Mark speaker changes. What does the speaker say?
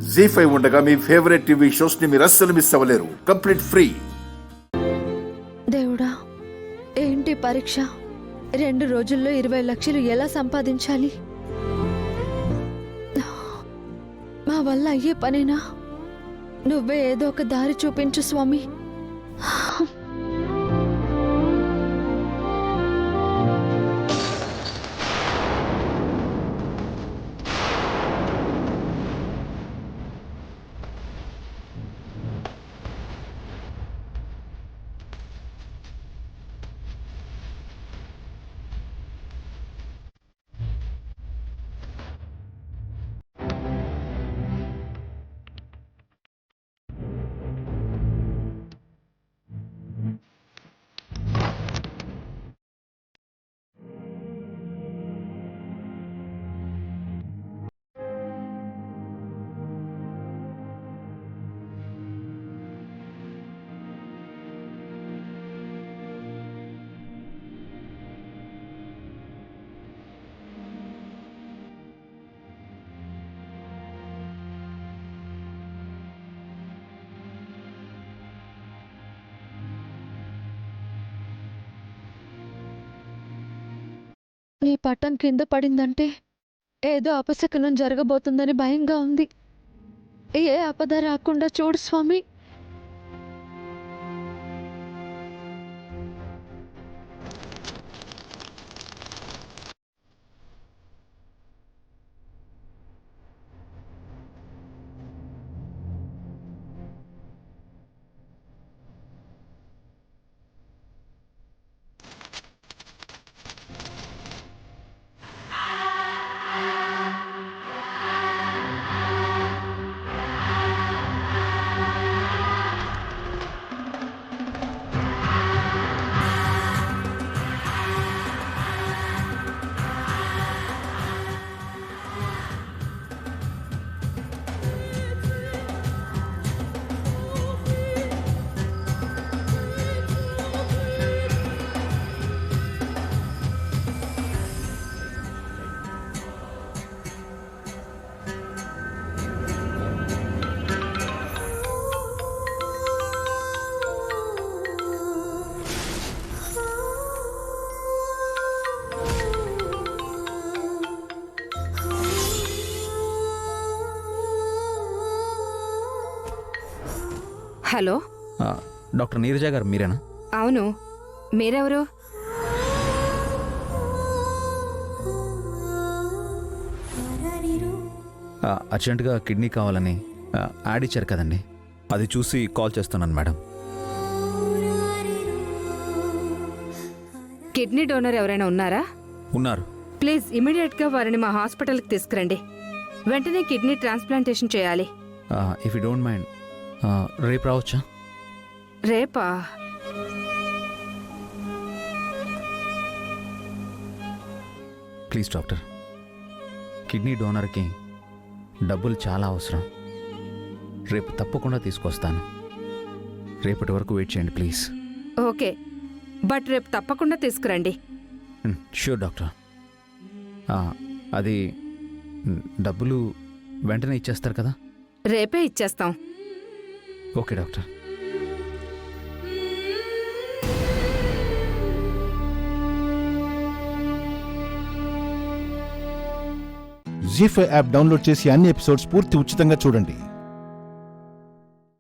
Speaker 1: జీ5 ఉండగా మీ favourite TV shows ని మీరు అస్సలు మిస్ అవ్వలేరు. Complete free.
Speaker 2: దేవుడా, ఏంటి పరీక్ష? 2 రోజుల్లో 20 లక్షలు ఎలా సంపాదించాలి? మా వల్ల అయ్యే పనేనా? నువ్వే ఏదో ఒక దారి చూపించు స్వామి. ఈ పట్టం కింద పడిందంటే ఏదో అపశకునం జరగబోతుందని భయంగా ఉంది. ఏ ఆపద రాకుండా చూడు స్వామి.
Speaker 3: హలో,
Speaker 4: డాక్టర్ నీరజ గారు మీరేనా?
Speaker 3: అవును, మీరెవరు?
Speaker 4: అర్జెంటుగా కిడ్నీ కావాలని యాడ్ ఇచ్చారు కదండి, అది చూసి కాల్ చేస్తున్నాను మేడం.
Speaker 3: కిడ్నీ డోనర్ ఎవరైనా ఉన్నారా?
Speaker 4: ఉన్నారు.
Speaker 3: ప్లీజ్ ఇమీడియట్గా వారిని మా హాస్పిటల్కి తీసుకురండి. వెంటనే కిడ్నీ ట్రాన్స్ప్లాంటేషన్ చేయాలి.
Speaker 4: ఇఫ్ యూ డోంట్ మైండ్ రేపు రావచ్చా?
Speaker 3: రేపా?
Speaker 4: ప్లీజ్ డాక్టర్, కిడ్నీ డోనర్కి డబ్బులు చాలా అవసరం. రేపు తప్పకుండా తీసుకొస్తాను. రేపటి వరకు వెయిట్ చేయండి ప్లీజ్.
Speaker 3: ఓకే, బట్ రేపు తప్పకుండా తీసుకురండి.
Speaker 4: Sure doctor. అది డబ్బులు వెంటనే ఇచ్చేస్తారు కదా?
Speaker 3: రేపే ఇచ్చేస్తాం.
Speaker 4: Okay doctor.
Speaker 5: Zee five app download చేసి అన్ని ఎపిసోడ్స్ పూర్తి ఉచితంగా చూడండి.